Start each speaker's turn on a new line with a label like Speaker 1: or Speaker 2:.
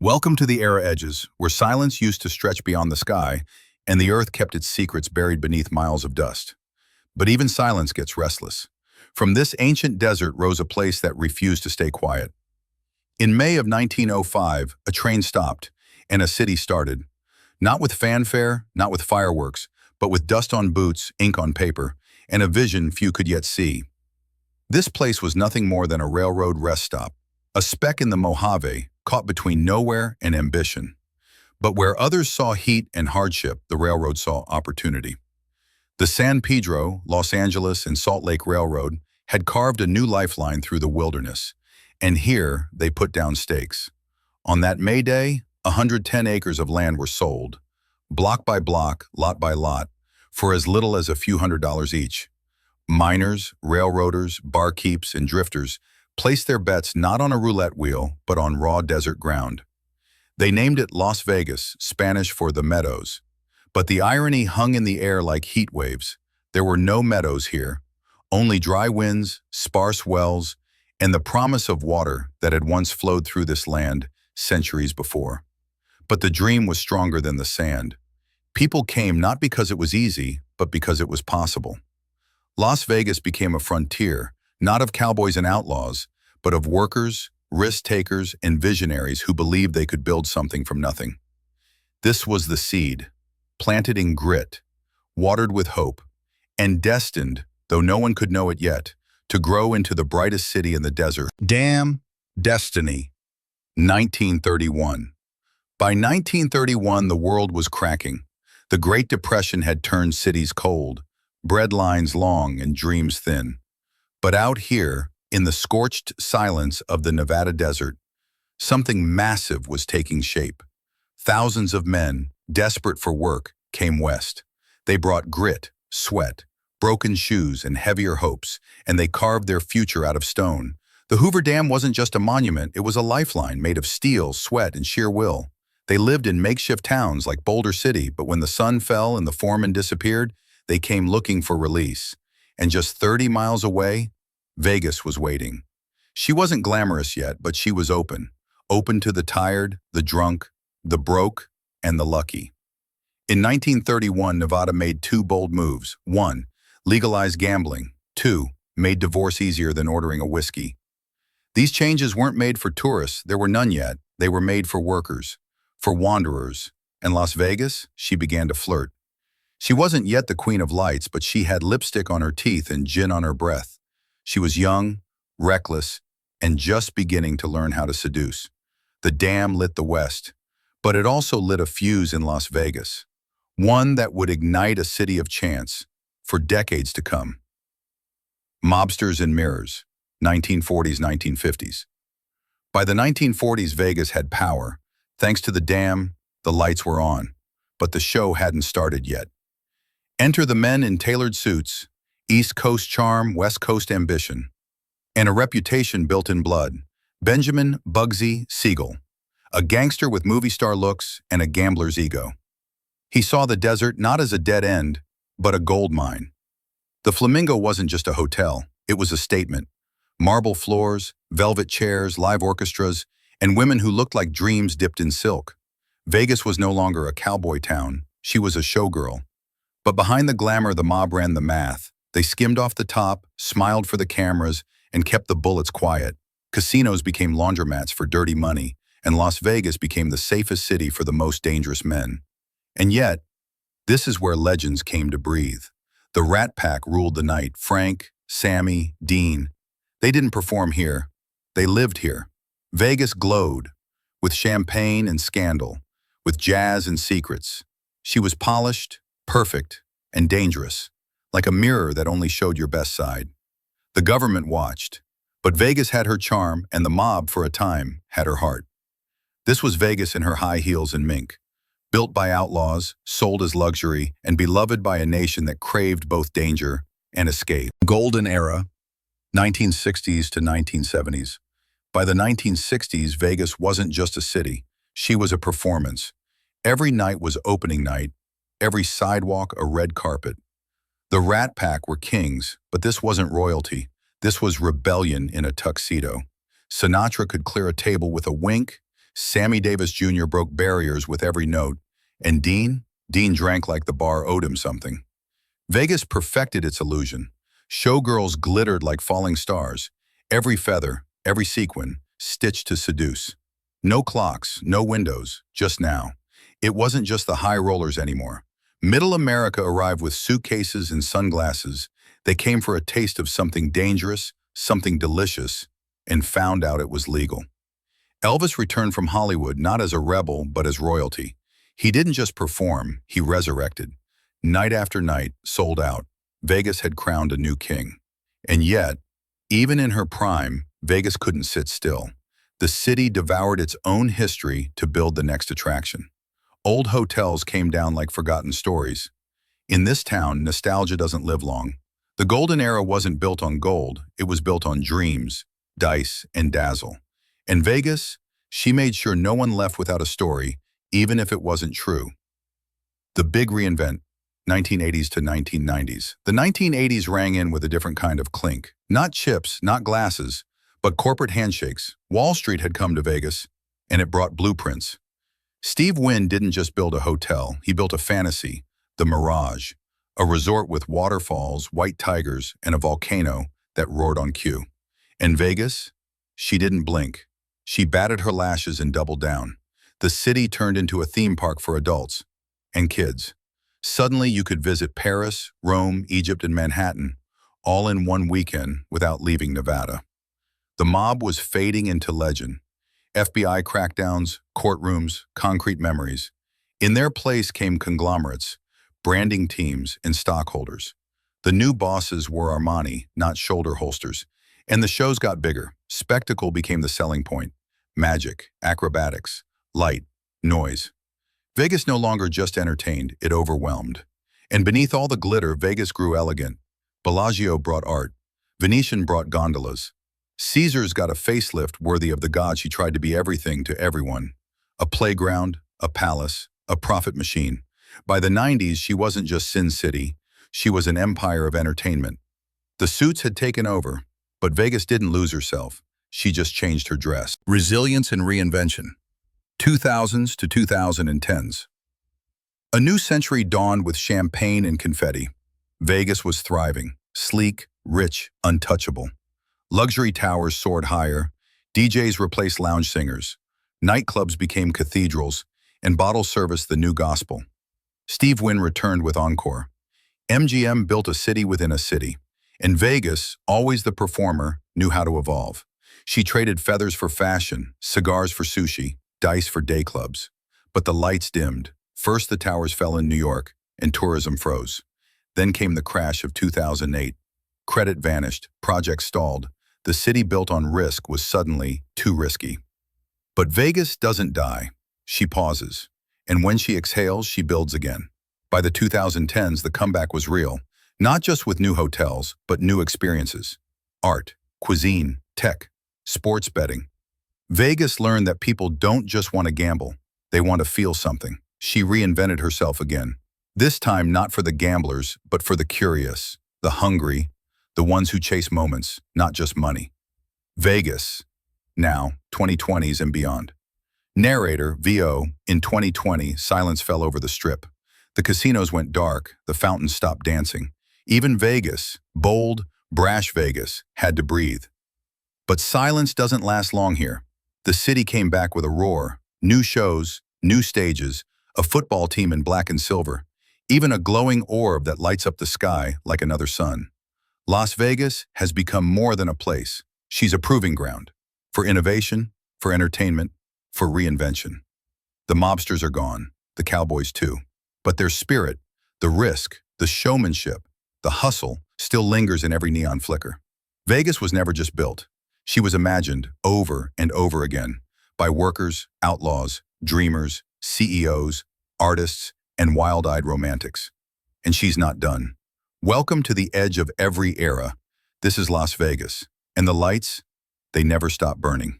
Speaker 1: Welcome to the era edges, where silence used to stretch beyond the sky, and the earth kept its secrets buried beneath miles of dust. But even silence gets restless. From this ancient desert rose a place that refused to stay quiet. In May of 1905, a train stopped, and a city started. Not with fanfare, not with fireworks, but with dust on boots, ink on paper, and a vision few could yet see. This place was nothing more than a railroad rest stop, a speck in the Mojave, caught between nowhere and ambition. But where others saw heat and hardship, the railroad saw opportunity. The San Pedro, Los Angeles, and Salt Lake Railroad had carved a new lifeline through the wilderness, and here they put down stakes. On that May Day, 110 acres of land were sold, block by block, lot by lot, for as little as a few $100s each. Miners, railroaders, barkeeps, and drifters placed their bets not on a roulette wheel, but on raw desert ground. They named it Las Vegas, Spanish for the meadows. But the irony hung in the air like heat waves. There were no meadows here, only dry winds, sparse wells, and the promise of water that had once flowed through this land centuries before. But the dream was stronger than the sand. People came not because it was easy, but because it was possible. Las Vegas became a frontier, not of cowboys and outlaws, but of workers, risk-takers, and visionaries who believed they could build something from nothing. This was the seed, planted in grit, watered with hope, and destined, though no one could know it yet, to grow into the brightest city in the desert. Damn destiny. 1931. By 1931, the world was cracking. The Great Depression had turned cities cold, bread lines long, and dreams thin. But out here, in the scorched silence of the Nevada desert, something massive was taking shape. Thousands of men, desperate for work, came west. They brought grit, sweat, broken shoes, and heavier hopes, and they carved their future out of stone. The Hoover Dam wasn't just a monument, it was a lifeline made of steel, sweat, and sheer will. They lived in makeshift towns like Boulder City, but when the sun fell and the foreman disappeared, they came looking for release. And just 30 miles away, Vegas was waiting. She wasn't glamorous yet, but she was open. Open to the tired, the drunk, the broke, and the lucky. In 1931, Nevada made two bold moves. 1. Legalized gambling. 2. Made divorce easier than ordering a whiskey. These changes weren't made for tourists. There were none yet. They were made for workers, for wanderers. And Las Vegas, she began to flirt. She wasn't yet the queen of lights, but she had lipstick on her teeth and gin on her breath. She was young, reckless, and just beginning to learn how to seduce. The dam lit the West, but it also lit a fuse in Las Vegas, one that would ignite a city of chance for decades to come. Mobsters and mirrors, 1940s, 1950s. By the 1940s, Vegas had power. Thanks to the dam, the lights were on, but the show hadn't started yet. Enter the men in tailored suits, East Coast charm, West Coast ambition, and a reputation built in blood. Benjamin Bugsy Siegel, a gangster with movie star looks and a gambler's ego. He saw the desert not as a dead end, but a gold mine. The Flamingo wasn't just a hotel, it was a statement. Marble floors, velvet chairs, live orchestras, and women who looked like dreams dipped in silk. Vegas was no longer a cowboy town, she was a showgirl. But behind the glamour, the mob ran the math. They skimmed off the top, smiled for the cameras, and kept the bullets quiet. Casinos became laundromats for dirty money, and Las Vegas became the safest city for the most dangerous men. And yet, this is where legends came to breathe. The Rat Pack ruled the night. Frank, Sammy, Dean. They didn't perform here. They lived here. Vegas glowed, with champagne and scandal, with jazz and secrets. She was polished, perfect, and dangerous, like a mirror that only showed your best side. The government watched, but Vegas had her charm, and the mob, for a time, had her heart. This was Vegas in her high heels and mink, built by outlaws, sold as luxury, and beloved by a nation that craved both danger and escape. Golden era, 1960s to 1970s. By the 1960s, Vegas wasn't just a city. She was a performance. Every night was opening night, every sidewalk a red carpet. The Rat Pack were kings, but this wasn't royalty. This was rebellion in a tuxedo. Sinatra could clear a table with a wink. Sammy Davis Jr. broke barriers with every note, and Dean drank like the bar owed him something. Vegas perfected its illusion. Showgirls glittered like falling stars, every feather, every sequin, stitched to seduce. No clocks, no windows, just now. It wasn't just the high rollers anymore. Middle America arrived with suitcases and sunglasses. They came for a taste of something dangerous, something delicious, and found out it was legal. Elvis returned from Hollywood not as a rebel, but as royalty. He didn't just perform, he resurrected. Night after night, sold out, Vegas had crowned a new king. And yet, even in her prime, Vegas couldn't sit still. The city devoured its own history to build the next attraction. Old hotels came down like forgotten stories. In this town, nostalgia doesn't live long. The golden era wasn't built on gold, it was built on dreams, dice, and dazzle. And Vegas, she made sure no one left without a story, even if it wasn't true. The big reinvent, 1980s to 1990s. The 1980s rang in with a different kind of clink. Not chips, not glasses, but corporate handshakes. Wall Street had come to Vegas, and it brought blueprints. Steve Wynn didn't just build a hotel, he built a fantasy, the Mirage, a resort with waterfalls, white tigers, and a volcano that roared on cue. And Vegas? She didn't blink. She batted her lashes and doubled down. The city turned into a theme park for adults and kids. Suddenly you could visit Paris, Rome, Egypt, and Manhattan, all in one weekend without leaving Nevada. The mob was fading into legend. FBI crackdowns, courtrooms, concrete memories. In their place came conglomerates, branding teams, and stockholders. The new bosses were Armani, not shoulder holsters. And the shows got bigger. Spectacle became the selling point. Magic, acrobatics, light, noise. Vegas no longer just entertained, it overwhelmed. And beneath all the glitter, Vegas grew elegant. Bellagio brought art. Venetian brought gondolas. Caesar's got a facelift worthy of the god she tried to be everything to everyone. A playground, a palace, a profit machine. By the 90s, she wasn't just Sin City. She was an empire of entertainment. The suits had taken over, but Vegas didn't lose herself. She just changed her dress. Resilience and reinvention. 2000s to 2010s. A new century dawned with champagne and confetti. Vegas was thriving, sleek, rich, untouchable. Luxury towers soared higher, DJs replaced lounge singers, nightclubs became cathedrals, and bottle service the new gospel. Steve Wynn returned with Encore. MGM built a city within a city, and Vegas, always the performer, knew how to evolve. She traded feathers for fashion, cigars for sushi, dice for day clubs. But the lights dimmed. First the towers fell in New York, and tourism froze. Then came the crash of 2008. Credit vanished, projects stalled. The city built on risk was suddenly too risky. But Vegas doesn't die. She pauses. And when she exhales, she builds again. By the 2010s, the comeback was real. Not just with new hotels, but new experiences. Art, cuisine, tech, sports betting. Vegas learned that people don't just want to gamble. They want to feel something. She reinvented herself again. This time not for the gamblers, but for the curious, the hungry, the ones who chase moments, not just money. Vegas, now, 2020s and beyond. Narrator, VO, in 2020, silence fell over the Strip. The casinos went dark, the fountains stopped dancing. Even Vegas, bold, brash Vegas, had to breathe. But silence doesn't last long here. The city came back with a roar, new shows, new stages, a football team in black and silver, even a glowing orb that lights up the sky like another sun. Las Vegas has become more than a place. She's a proving ground for innovation, for entertainment, for reinvention. The mobsters are gone, the cowboys too. But their spirit, the risk, the showmanship, the hustle still lingers in every neon flicker. Vegas was never just built. She was imagined over and over again by workers, outlaws, dreamers, CEOs, artists, and wild-eyed romantics. And she's not done. Welcome to the edge of every era. This is Las Vegas. And the lights, they never stop burning.